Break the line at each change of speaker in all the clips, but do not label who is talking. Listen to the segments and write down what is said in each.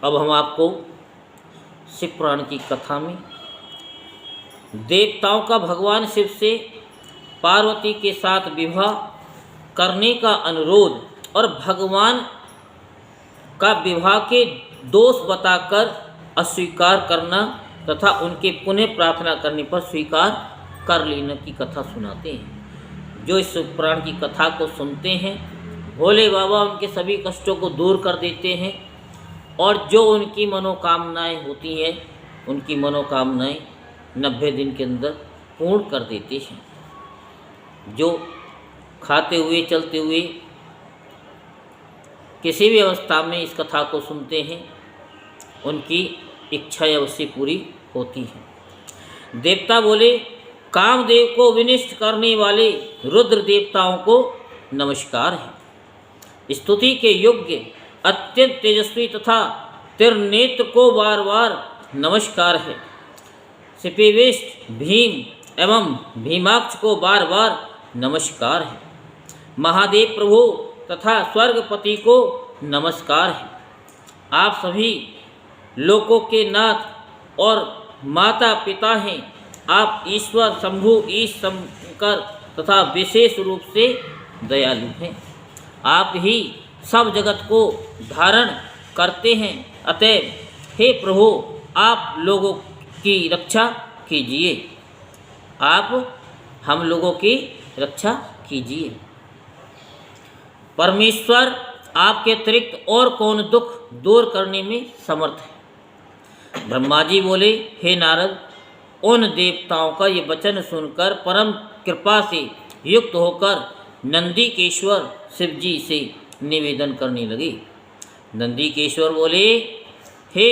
अब हम आपको शिव पुराण की कथा में देवताओं का भगवान शिव से पार्वती के साथ विवाह करने का अनुरोध और भगवान का विवाह के दोष बताकर अस्वीकार करना तथा उनके पुनः प्रार्थना करने पर स्वीकार कर लेने की कथा सुनाते हैं। जो इस पुराण की कथा को सुनते हैं भोले बाबा उनके सभी कष्टों को दूर कर देते हैं और जो उनकी मनोकामनाएं होती हैं उनकी मनोकामनाएं 90 दिन के अंदर पूर्ण कर देते हैं। जो खाते हुए चलते हुए किसी भी अवस्था में इस कथा को सुनते हैं उनकी इच्छा अवश्य पूरी होती है। देवता बोले, कामदेव को विनिष्ट करने वाले रुद्र देवताओं को नमस्कार है। स्तुति के योग्य अत्यंत तेजस्वी तथा त्रिनेत्र को बार बार नमस्कार है। सिपिविष्ट भीम एवं भीमाक्ष को बार बार नमस्कार है। महादेव प्रभु तथा स्वर्गपति को नमस्कार है। आप सभी लोकों के नाथ और माता पिता हैं। आप ईश्वर शंभु ईश शंकर तथा विशेष रूप से दयालु हैं। आप ही सब जगत को धारण करते हैं। अतएव हे प्रभु आप लोगों की रक्षा कीजिए। आप हम लोगों की रक्षा कीजिए। परमेश्वर आपके अतिरिक्त और कौन दुख दूर करने में समर्थ है। ब्रह्मा जी बोले, हे नारद, उन देवताओं का ये वचन सुनकर परम कृपा से युक्त होकर नंदीकेश्वर शिव जी से निवेदन करने लगे। नंदीकेश्वर बोले, हे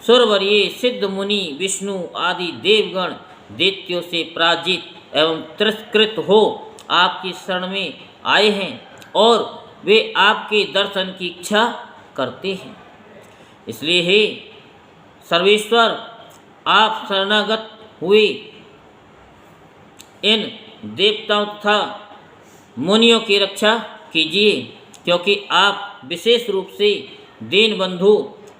सुरवरीय सिद्ध मुनि विष्णु आदि देवगण दैत्यों से पराजित एवं तिरस्कृत हो आपकी शरण में आए हैं और वे आपके दर्शन की इच्छा करते हैं। इसलिए हे सर्वेश्वर आप शरणागत हुए इन देवताओं तथा मुनियों की रक्षा कीजिए, क्योंकि आप विशेष रूप से दीनबंधु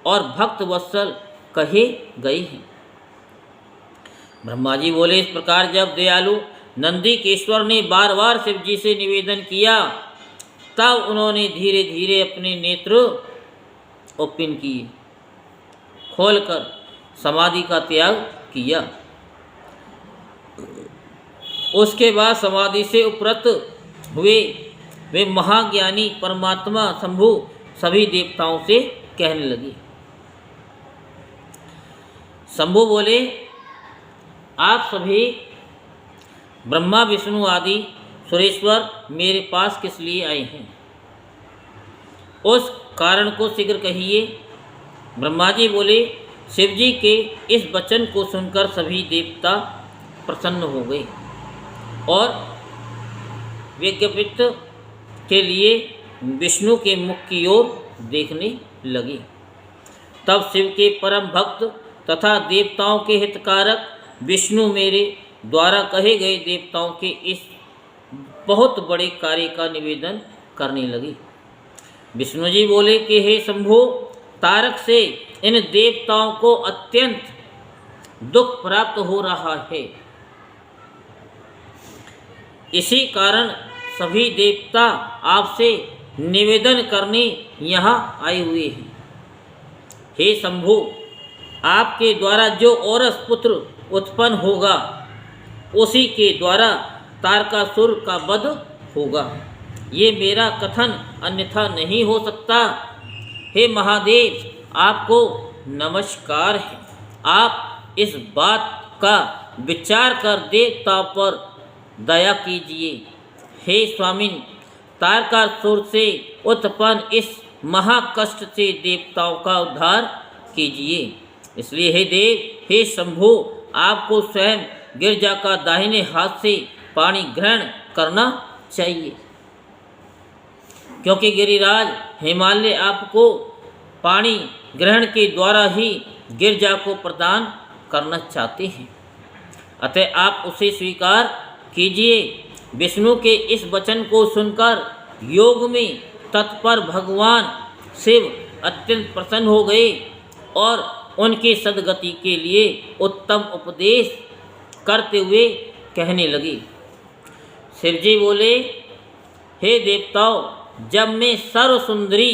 और भक्त वत्सल कहे गए हैं। ब्रह्मा जी बोले, इस प्रकार जब दयालु नंदीकेश्वर ने बार बार शिव जी से निवेदन किया तब उन्होंने धीरे धीरे अपने नेत्र ओपन किए, खोलकर समाधि का त्याग किया। उसके बाद समाधि से उपरत हुए वे महाज्ञानी परमात्मा शंभु सभी देवताओं से कहने लगे। शंभु बोले, आप सभी ब्रह्मा विष्णु आदि सुरेश्वर मेरे पास किस लिए आए हैं, उस कारण को शीघ्र कहिए। ब्रह्मा जी बोले, शिव जी के इस वचन को सुनकर सभी देवता प्रसन्न हो गए और यज्ञोपवीत के लिए विष्णु के मुख की ओर देखने लगे। तब शिव के परम भक्त तथा देवताओं के हितकारक विष्णु मेरे द्वारा कहे गए देवताओं के इस बहुत बड़े कार्य का निवेदन करने लगे। विष्णु जी बोले कि हे शंभो, तारक से इन देवताओं को अत्यंत दुख प्राप्त हो रहा है। इसी कारण सभी देवता आपसे निवेदन करने यहाँ आए हुए हैं। हे शंभो, आपके द्वारा जो औरस पुत्र उत्पन्न होगा उसी के द्वारा तारकासुर का वध होगा। ये मेरा कथन अन्यथा नहीं हो सकता। हे महादेव, आपको नमस्कार है। आप इस बात का विचार कर देवता पर दया कीजिए। हे स्वामिन, तारकासुर से उत्पन्न इस महाकष्ट से देवताओं का उद्धार कीजिए। इसलिए हे देव, हे शंभु, आपको स्वयं गिरजा का दाहिने हाथ से पानी ग्रहण करना चाहिए, क्योंकि गिरिराज हिमालय आपको पानी ग्रहण के द्वारा ही गिरजा को प्रदान करना चाहते हैं। अतः आप उसे स्वीकार कीजिए। विष्णु के इस वचन को सुनकर योग में तत्पर भगवान शिव अत्यंत प्रसन्न हो गए और उनकी सद्गति के लिए उत्तम उपदेश करते हुए कहने लगे। शिव जी बोले, हे देवताओं, जब मैं सर्व सुंदरी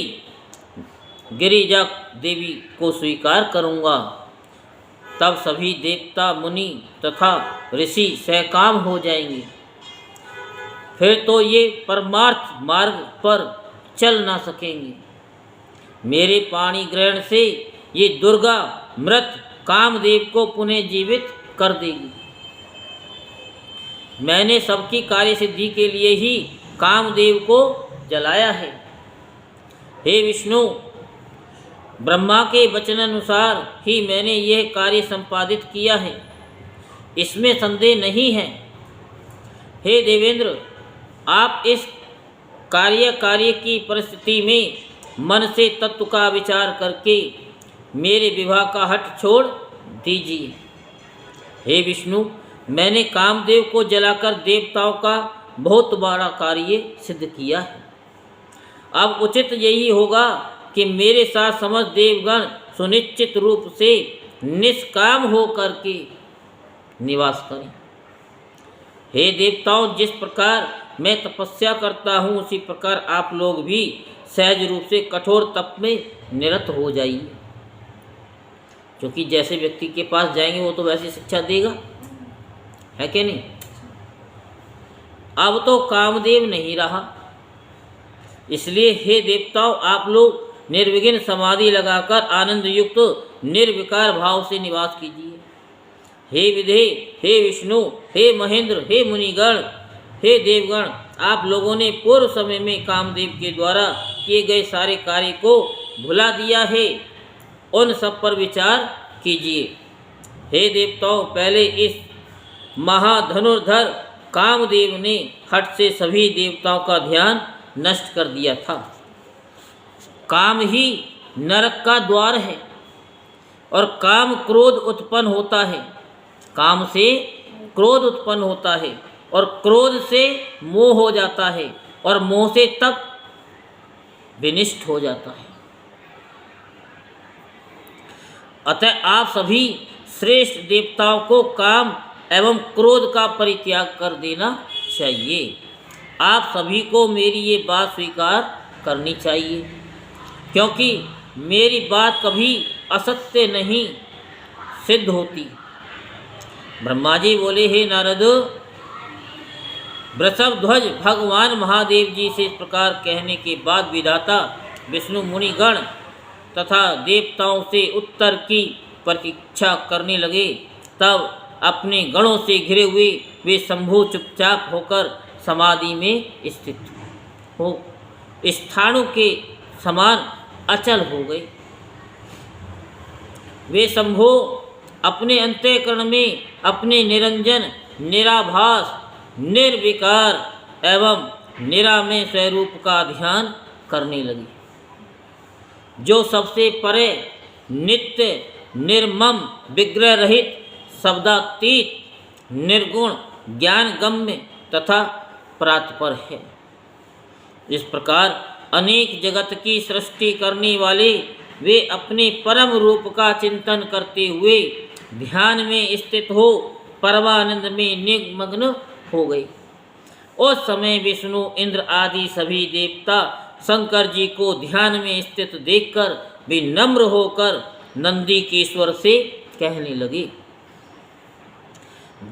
गिरिजा देवी को स्वीकार करूँगा तब सभी देवता, मुनि तथा ऋषि सहकाम हो जाएंगे। फिर तो ये परमार्थ मार्ग पर चल ना सकेंगे। मेरे पाणी ग्रहण से ये दुर्गा मृत कामदेव को पुनः जीवित कर देगी। मैंने सबकी कार्य सिद्धि के लिए ही कामदेव को जलाया है। हे विष्णु, ब्रह्मा के वचनानुसार ही मैंने यह कार्य संपादित किया है, इसमें संदेह नहीं है। हे देवेंद्र, आप इस कार्य की परिस्थिति में मन से तत्व का विचार करके मेरे विवाह का हठ छोड़ दीजिए। हे विष्णु, मैंने कामदेव को जलाकर देवताओं का बहुत बड़ा कार्य सिद्ध किया है। अब उचित यही होगा कि मेरे साथ समस्त देवगण सुनिश्चित रूप से निष्काम हो करके निवास करें। हे देवताओं, जिस प्रकार मैं तपस्या करता हूँ उसी प्रकार आप लोग भी सहज रूप से कठोर तप में निरत हो जाइए। क्योंकि जैसे व्यक्ति के पास जाएंगे वो तो वैसी शिक्षा देगा, है कि नहीं। अब तो कामदेव नहीं रहा, इसलिए हे देवताओं, आप लोग निर्विघ्न समाधि लगाकर आनंद युक्त निर्विकार भाव से निवास कीजिए। हे विधे, हे विष्णु, हे महेंद्र, हे मुनिगण, हे देवगण, आप लोगों ने पूर्व समय में कामदेव के द्वारा किए गए सारे कार्य को भुला दिया है, उन सब पर विचार कीजिए। हे देवताओं, पहले इस महाधनुर्धर कामदेव ने हठ से सभी देवताओं का ध्यान नष्ट कर दिया था। काम ही नरक का द्वार है और काम क्रोध उत्पन्न होता है। काम से क्रोध उत्पन्न होता है और क्रोध से मोह हो जाता है और मोह से तप विनिष्ट हो जाता है। अतः आप सभी श्रेष्ठ देवताओं को काम एवं क्रोध का परित्याग कर देना चाहिए। आप सभी को मेरी ये बात स्वीकार करनी चाहिए, क्योंकि मेरी बात कभी असत्य नहीं सिद्ध होती। ब्रह्मा जी बोले, हे नारद, वृषभ ध्वज भगवान महादेव जी से इस प्रकार कहने के बाद विधाता विष्णु मुनिगण तथा देवताओं से उत्तर की प्रतीक्षा करने लगे। तब अपने गणों से घिरे हुए वे शंभु चुपचाप होकर समाधि में स्थित हो स्थाणु के समान अचल हो गए। वे शंभु अपने अंतःकरण में अपने निरंजन, निराभास, निर्विकार एवं निरामय स्वरूप का ध्यान करने लगे, जो सबसे परे, नित्य, निर्मम, विग्रह रहित, शब्दातीत, निर्गुण, ज्ञान गम्य तथा परात्पर है। इस प्रकार अनेक जगत की सृष्टि करने वाले वे अपने परम रूप का चिंतन करते हुए ध्यान में स्थित हो परमानंद में निमग्न हो गए। उस समय विष्णु, इंद्र आदि सभी देवता शंकर जी को ध्यान में स्थित देखकर विनम्र होकर नंदीकेश्वर से कहने लगे।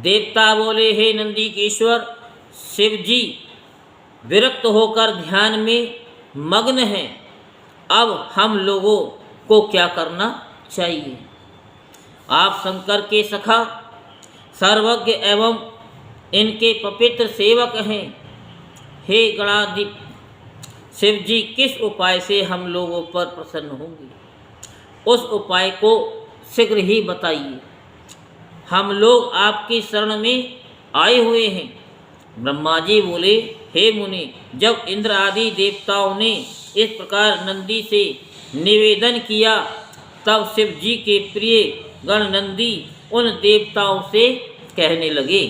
देवता बोले, हे नंदीकेश्वर, शिव जी विरक्त होकर ध्यान में मग्न हैं। अब हम लोगों को क्या करना चाहिए? आप शंकर के सखा, सर्वज्ञ एवं इनके पवित्र सेवक हैं। हे गणाधिप शिव जी, किस उपाय से हम लोगों पर प्रसन्न होंगे? उस उपाय को शीघ्र ही बताइए। हम लोग आपकी शरण में आए हुए हैं। ब्रह्मा जी बोले, हे मुनि, जब इंद्र आदि देवताओं ने इस प्रकार नंदी से निवेदन किया तब शिव जी के प्रिय गण नंदी उन देवताओं से कहने लगे।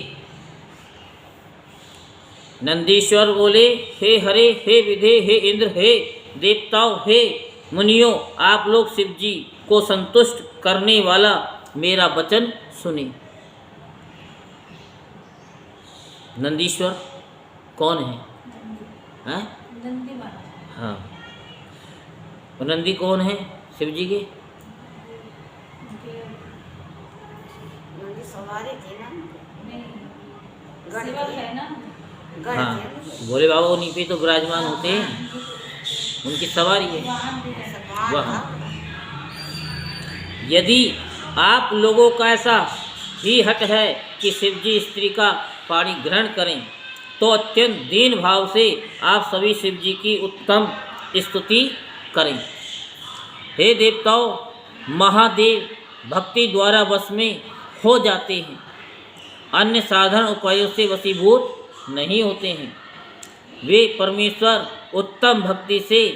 नंदीश्वर बोले, हे हरे, हे विधे, हे इंद्र, हे देवताओं, हे मुनियों, आप लोग शिव जी को संतुष्ट करने वाला मेरा वचन सुने। नंदीश्वर कौन है? हैं? हाँ, नंदी कौन है शिव जी के? हाँ, भोले बाबा उन्हीं पे तो विराजमान होते हैं, उनकी सवारी है वह। यदि आप लोगों का ऐसा ही हट है कि शिव जी स्त्री का पाणी ग्रहण करें, तो अत्यंत दीन भाव से आप सभी शिव जी की उत्तम स्तुति करें। हे देवताओं, महादेव भक्ति द्वारा वश में हो जाते हैं, अन्य साधारण उपायों से वशीभूत नहीं होते हैं। वे परमेश्वर उत्तम भक्ति से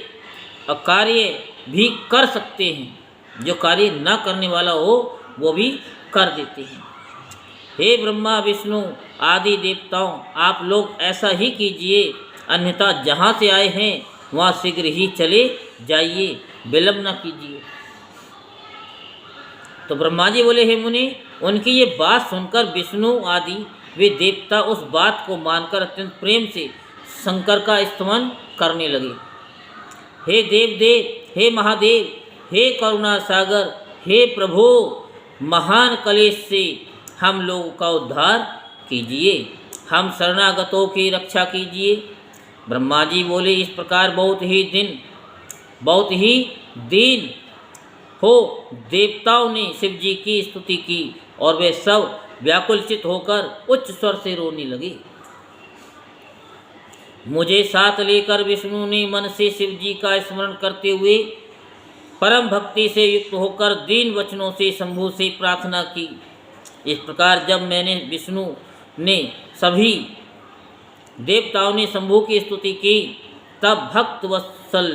कार्य भी कर सकते हैं, जो कार्य न करने वाला हो वो भी कर देते हैं। हे ब्रह्मा विष्णु आदि देवताओं, आप लोग ऐसा ही कीजिए, अन्यथा जहाँ से आए हैं वहाँ शीघ्र ही चले जाइए, विलंब न कीजिए। तो ब्रह्मा जी बोले, हे मुनि, उनकी ये बात सुनकर विष्णु आदि वे देवता उस बात को मानकर अत्यंत प्रेम से शंकर का स्तमन करने लगे। हे देवदेव, हे महादेव, हे करुणा सागर, हे प्रभु, महान कलेश से हम लोगों का उद्धार कीजिए, हम शरणागतों की रक्षा कीजिए। ब्रह्मा जी बोले, इस प्रकार बहुत ही दीन हो देवताओं ने शिव जी की स्तुति की और वे सब व्याकुलचित होकर उच्च स्वर से रोने लगे। मुझे साथ लेकर विष्णु ने मन से शिव जी का स्मरण करते हुए परम भक्ति से युक्त होकर दीन वचनों से शंभु से प्रार्थना की। इस प्रकार जब मैंने विष्णु ने सभी देवताओं ने शंभु की स्तुति की, तब भक्त वत्सल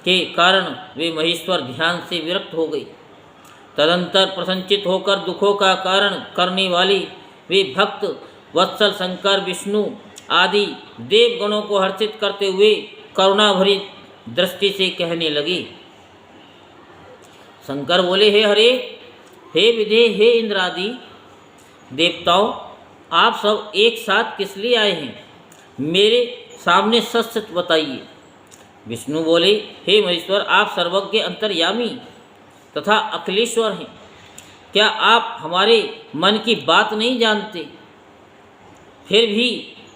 के कारण वे महेश्वर ध्यान से विरक्त हो गई। तदंतर प्रसन्नचित होकर दुखों का कारण करने वाली वे भक्त वत्सल शंकर विष्णु आदि देवगणों को हर्षित करते हुए करुणा भरी दृष्टि से कहने लगे। शंकर बोले, हे हरे, हे विधे, हे इंद्र आदि देवताओं, आप सब एक साथ किस लिए आए हैं? मेरे सामने सच सच बताइए। विष्णु बोले, हे महेश्वर, आप सर्वज्ञ अंतर्यामी तथा अखिलेश्वर हैं। क्या आप हमारे मन की बात नहीं जानते? फिर भी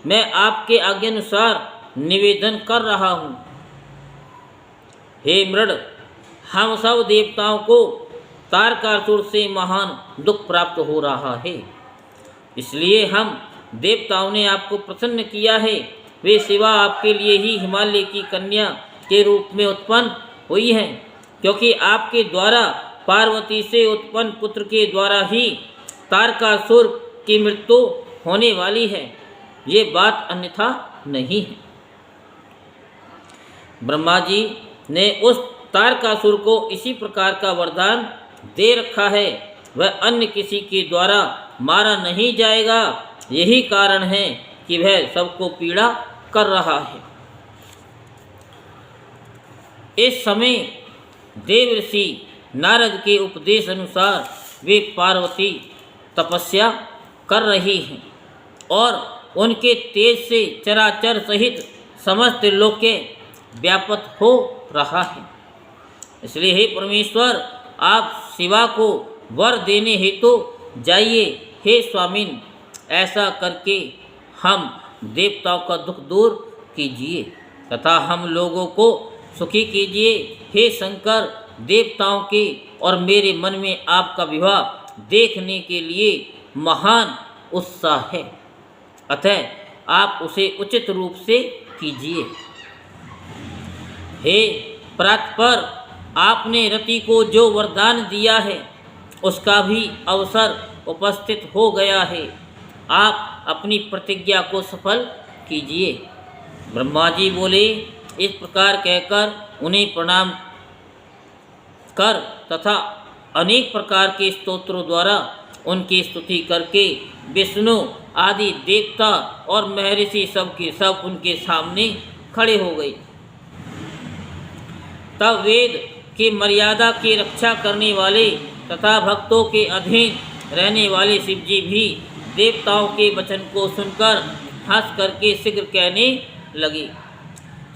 मैं आपके आज्ञानुसार निवेदन कर रहा हूँ। हे मृड, हम सब देवताओं को तारकासुर से महान दुख प्राप्त हो रहा है, इसलिए हम देवताओं ने आपको प्रसन्न किया है। वे शिवा आपके लिए ही हिमालय की कन्या के रूप में उत्पन्न हुई हैं, क्योंकि आपके द्वारा पार्वती से उत्पन्न पुत्र के द्वारा ही तारकासुर की मृत्यु होने वाली है। ये बात अन्यथा नहीं है। ब्रह्मा जी ने उस तारकासुर को इसी प्रकार का वरदान दे रखा है, वह अन्य किसी के द्वारा मारा नहीं जाएगा। यही कारण है कि वह सबको पीड़ा कर रहा है। इस समय देव ऋषि नारद के उपदेश अनुसार वे पार्वती तपस्या कर रही हैं और उनके तेज से चराचर सहित समस्त लोके व्याप्त हो रहा है। इसलिए हे परमेश्वर, आप शिवा को वर देने हेतु जाइए। हे स्वामिन, ऐसा करके हम देवताओं का दुख दूर कीजिए तथा हम लोगों को सुखी कीजिए। हे शंकर, देवताओं के और मेरे मन में आपका विवाह देखने के लिए महान उत्साह है, अतः आप उसे उचित रूप से कीजिए। हे प्रातपर, आपने रति को जो वरदान दिया है उसका भी अवसर उपस्थित हो गया है। आप अपनी प्रतिज्ञा को सफल कीजिए। ब्रह्मा जी बोले, इस प्रकार कहकर उन्हें प्रणाम कर तथा अनेक प्रकार के स्तोत्रों द्वारा उनकी स्तुति करके विष्णु आदि देवता और महर्षि सब के सब उनके सामने खड़े हो गए। तब वेद की मर्यादा की रक्षा करने वाले तथा भक्तों के अधीन रहने वाले शिव जी भी देवताओं के वचन को सुनकर हंस करके शीघ्र कहने लगे।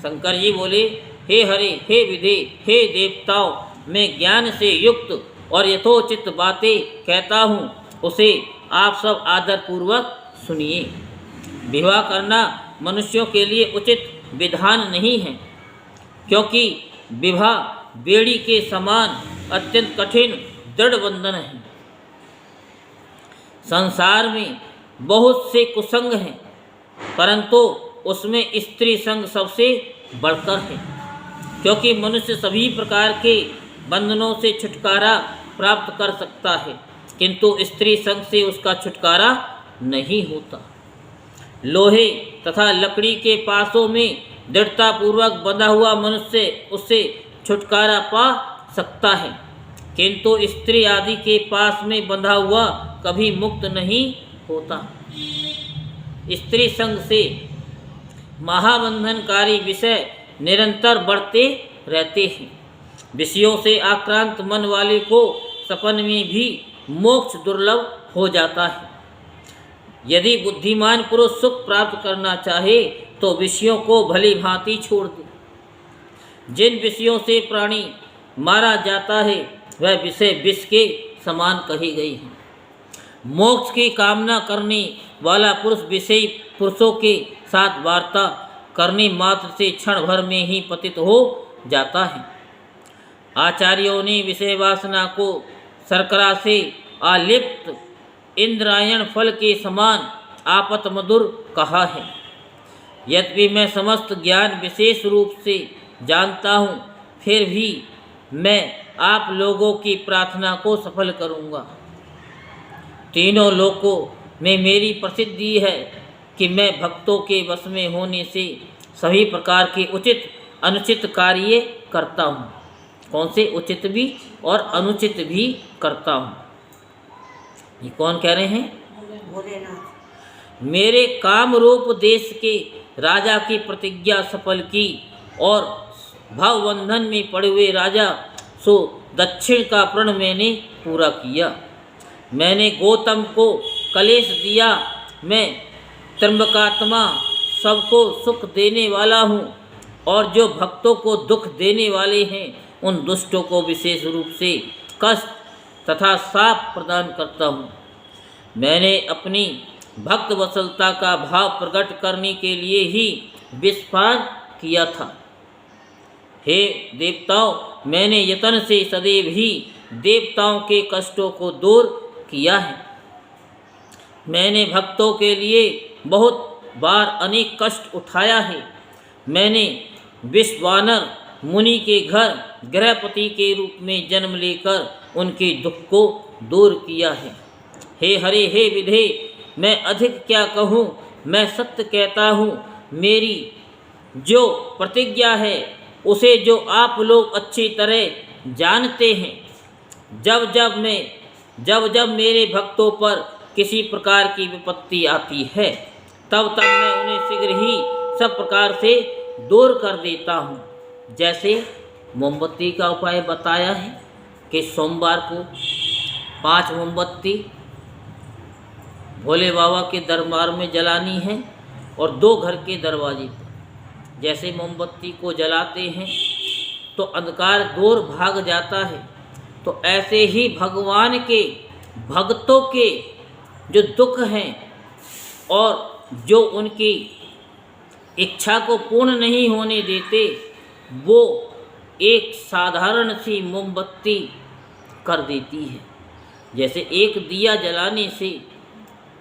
शंकर जी बोले, हे हरे, हे विधे, हे देवताओं, मैं ज्ञान से युक्त और यथोचित बातें कहता हूँ, उसे आप सब आदरपूर्वक सुनिए। विवाह करना मनुष्यों के लिए उचित विधान नहीं है, क्योंकि विवाह बेड़ी के समान अत्यंत कठिन दृढ़ बंधन है। संसार में बहुत से कुसंग हैं, परंतु उसमें स्त्री संग सबसे बढ़कर है, क्योंकि मनुष्य सभी प्रकार के बंधनों से छुटकारा प्राप्त कर सकता है, किंतु स्त्री संग से उसका छुटकारा नहीं होता। लोहे तथा लकड़ी के पासों में दृढ़तापूर्वक बंधा हुआ मनुष्य उससे छुटकारा पा सकता है, किंतु स्त्री आदि के पास में बंधा हुआ कभी मुक्त नहीं होता। स्त्री संग से महाबंधनकारी विषय निरंतर बढ़ते रहते हैं। विषयों से आक्रांत मन वाले को सपन में भी मोक्ष दुर्लभ हो जाता है। यदि बुद्धिमान पुरुष सुख प्राप्त करना चाहे तो विषयों को भली भांति छोड़ दे। जिन विषयों से प्राणी मारा जाता है वह विषय विष के समान कही गई है। मोक्ष की कामना करने वाला पुरुष विषयी पुरुषों के साथ वार्ता करने मात्र से क्षण भर में ही पतित हो जाता है। आचार्यों ने विषय वासना को शर्करा से आलिप्त इंद्रायण फल के समान आपत मधुर कहा है। यद्यपि मैं समस्त ज्ञान विशेष रूप से जानता हूँ, फिर भी मैं आप लोगों की प्रार्थना को सफल करूँगा। तीनों लोकों में मेरी प्रसिद्धि है कि मैं भक्तों के वश में होने से सभी प्रकार के उचित अनुचित कार्य करता हूँ। कौन से उचित भी और अनुचित भी करता हूँ। ये कौन कह रहे हैं? भोलेनाथ। मेरे काम रूप देश के राजा की प्रतिज्ञा सफल की और भवबंधन में पड़े हुए राजा सो दक्षिण का प्रण मैंने पूरा किया। मैंने गौतम को कलेश दिया। मैं त्र्यंबकात्मा सबको सुख देने वाला हूँ और जो भक्तों को दुख देने वाले हैं उन दुष्टों को विशेष रूप से कष्ट तथा शाप प्रदान करता हूँ। मैंने अपनी भक्त वत्सलता का भाव प्रकट करने के लिए ही विषपान किया था। हे देवताओं, मैंने यत्न से सदैव ही देवताओं के कष्टों को दूर किया है। मैंने भक्तों के लिए बहुत बार अनेक कष्ट उठाया है। मैंने विश्वानर मुनि के घर गृहपति के रूप में जन्म लेकर उनके दुख को दूर किया है। हे हरे, हे विधे, मैं अधिक क्या कहूँ, मैं सत्य कहता हूँ। मेरी जो प्रतिज्ञा है उसे जो आप लोग अच्छी तरह जानते हैं, जब जब मेरे भक्तों पर किसी प्रकार की विपत्ति आती है तब मैं उन्हें शीघ्र ही सब प्रकार से दूर कर देता हूँ। जैसे मोमबत्ती का उपाय बताया है कि सोमवार को 5 मोमबत्ती भोले बाबा के दरबार में जलानी है और 2 घर के दरवाजे पर। जैसे मोमबत्ती को जलाते हैं तो अंधकार दूर भाग जाता है, तो ऐसे ही भगवान के भक्तों के जो दुख हैं और जो उनकी इच्छा को पूर्ण नहीं होने देते, वो एक साधारण सी मोमबत्ती कर देती है। जैसे एक दिया जलाने से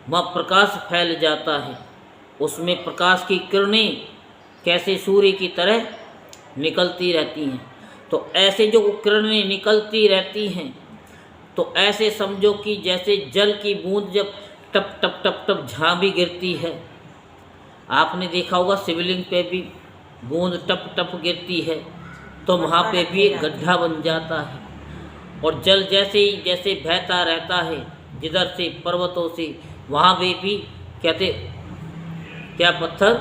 वह प्रकाश फैल जाता है, उसमें प्रकाश की किरणें कैसे सूर्य की तरह निकलती रहती हैं, तो ऐसे जो किरणें निकलती रहती हैं, तो ऐसे समझो कि जैसे जल की बूंद जब टप टप टप टप झांवी गिरती है, आपने देखा होगा शिवलिंग पे भी बूंद टप टप गिरती है तो वहाँ पे भी एक गड्ढा बन जाता है, और जल जैसे बहता रहता है जिधर से पर्वतों से, वहाँ पे भी कहते क्या पत्थर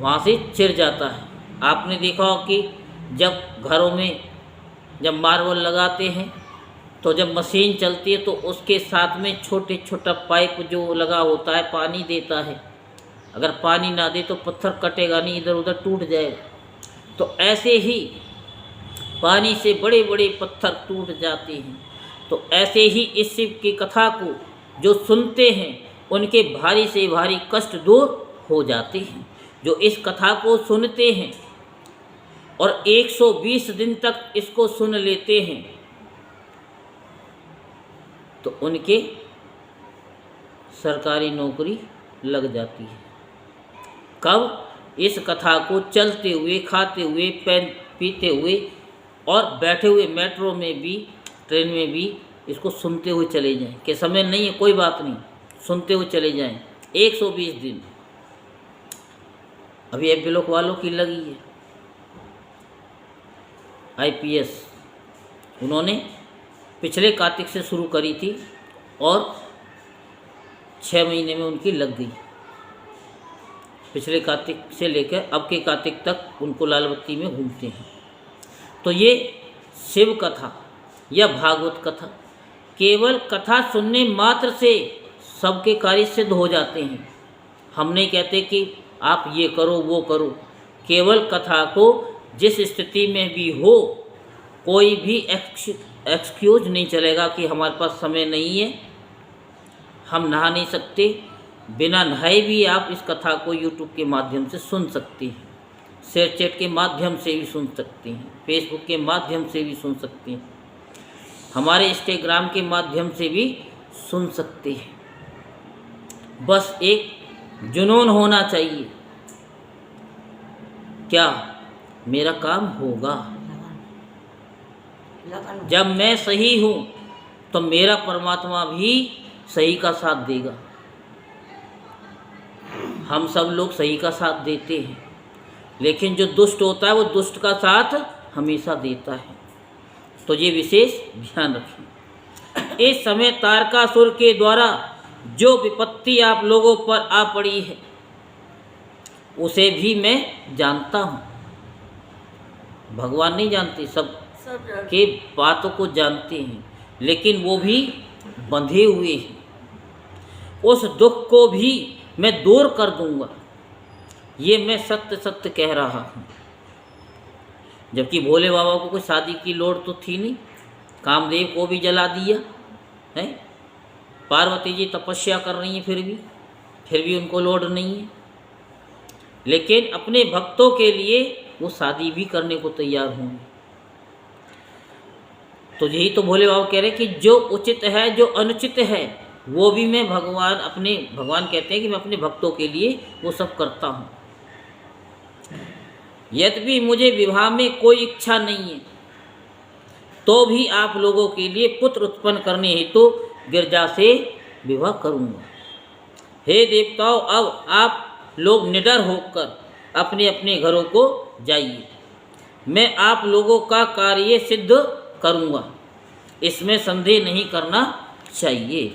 वहाँ से चिर जाता है। आपने देखा हो कि जब घरों में जब मार्बल लगाते हैं तो जब मशीन चलती है तो उसके साथ में छोटे छोटा पाइप जो लगा होता है पानी देता है। अगर पानी ना दे तो पत्थर कटेगा नहीं, इधर उधर टूट जाएगा। तो ऐसे ही पानी से बड़े बड़े पत्थर टूट जाते हैं। तो ऐसे ही इस शिव की कथा को जो सुनते हैं उनके भारी से भारी कष्ट दूर हो जाते हैं। जो इस कथा को सुनते हैं और 120 दिन तक इसको सुन लेते हैं तो उनके सरकारी नौकरी लग जाती है। कब? इस कथा को चलते हुए, खाते हुए, पीते हुए और बैठे हुए मेट्रो में भी, ट्रेन में भी इसको सुनते हुए चले जाएं। कि समय नहीं है कोई बात नहीं, सुनते हुए चले जाएं 120 दिन। अभी एब्लोक वालों की लगी है IPS, उन्होंने पिछले कार्तिक से शुरू करी थी और 6 महीने में उनकी लग गई। पिछले कार्तिक से लेकर अब के कार्तिक तक उनको लाल बत्ती में घूमते हैं। तो ये शिव कथा या भागवत कथा, केवल कथा सुनने मात्र से सबके कार्य सिद्ध हो जाते हैं। हम नहीं कहते कि आप ये करो वो करो, केवल कथा को जिस स्थिति में भी हो, कोई भी एक्सक्यूज नहीं चलेगा कि हमारे पास समय नहीं है, हम नहा नहीं सकते। बिना नहाए भी आप इस कथा को YouTube के माध्यम से सुन सकते हैं, शेयर चैट के माध्यम से भी सुन सकते हैं, फेसबुक के माध्यम से भी सुन सकते हैं, हमारे इंस्टाग्राम के माध्यम से भी सुन सकते हैं। बस एक जुनून होना चाहिए, क्या मेरा काम होगा। जब मैं सही हूँ तो मेरा परमात्मा भी सही का साथ देगा। हम सब लोग सही का साथ देते हैं, लेकिन जो दुष्ट होता है वो दुष्ट का साथ हमेशा देता है। तो ये विशेष ध्यान रखें। इस समय तारकासुर के द्वारा जो विपत्ति आप लोगों पर आ पड़ी है उसे भी मैं जानता हूँ। भगवान नहीं जानते, सब के बातों को जानते हैं, लेकिन वो भी बंधे हुए हैं। उस दुख को भी मैं दूर कर दूंगा, ये मैं सत्य सत्य कह रहा हूँ। जबकि भोले बाबा को कोई शादी की लोड़ तो थी नहीं, कामदेव को भी जला दिया है, पार्वती जी तपस्या कर रही हैं फिर भी उनको लोड़ नहीं है। लेकिन अपने भक्तों के लिए वो शादी भी करने को तैयार होंगे। तो यही तो भोले बाबा कह रहे हैं कि जो उचित है, जो अनुचित है, वो भी मैं भगवान कहते हैं कि मैं अपने भक्तों के लिए वो सब करता हूँ। यद्यपि मुझे विवाह में कोई इच्छा नहीं है, तो भी आप लोगों के लिए पुत्र उत्पन्न करने हेतु गिरजा से विवाह करूँगा। हे देवताओं, अब आप लोग निडर होकर अपने अपने घरों को जाइए, मैं आप लोगों का कार्य सिद्ध करूँगा, इसमें संदेह नहीं करना चाहिए।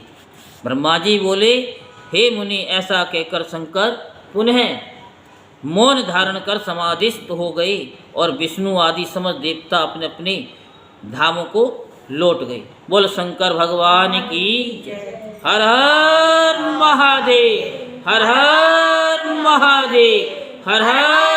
ब्रह्मा जी बोले, हे मुनि, ऐसा कहकर शंकर पुनः मौन धारण कर समाधिस्थ हो गए और विष्णु आदि समस्त देवता अपने अपने धामों को लौट गए। बोल शंकर भगवान की हर हर महादेव, हर हर महादेव, हर हर